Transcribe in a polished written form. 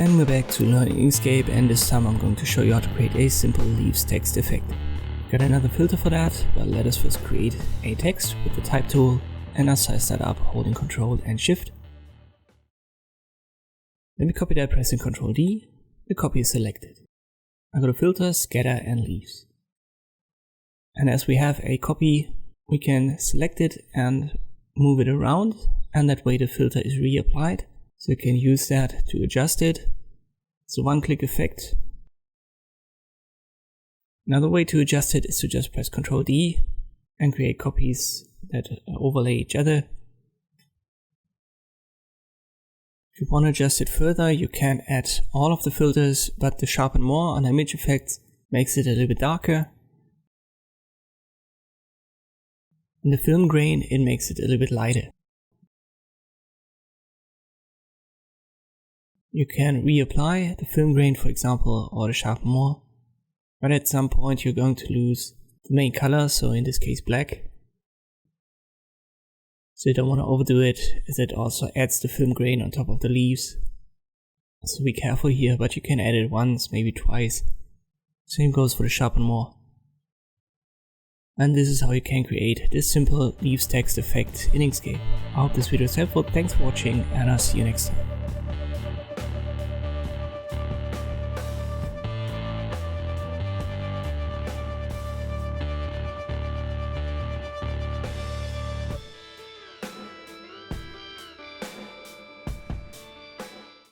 And we're back to learning Inkscape, and this time I'm going to show you how to create a simple leaves text effect. Got another filter for that, but let us first create a text with the type tool, and I'll size that up holding Ctrl and Shift. Let me copy that pressing Ctrl D, the copy is selected. I go to Filter, Scatter and Leaves. And as we have a copy, we can select it and move it around, and that way the filter is reapplied. So you can use that to adjust it. It's a one-click effect. Another way to adjust it is to just press Ctrl D and create copies that overlay each other. If you want to adjust it further, you can add all of the filters, but the Sharpen More on Image Effects makes it a little bit darker. In the film grain, it makes it a little bit lighter. You can reapply the film grain, for example, or the Sharpen More, but at some point you're going to lose the main color, so in this case black. So you don't want to overdo it, as it also adds the film grain on top of the leaves. So be careful here, but you can add it once, maybe twice. Same goes for the Sharpen More. And this is how you can create this simple leaves text effect in Inkscape. I hope this video is helpful, thanks for watching, and I'll see you next time.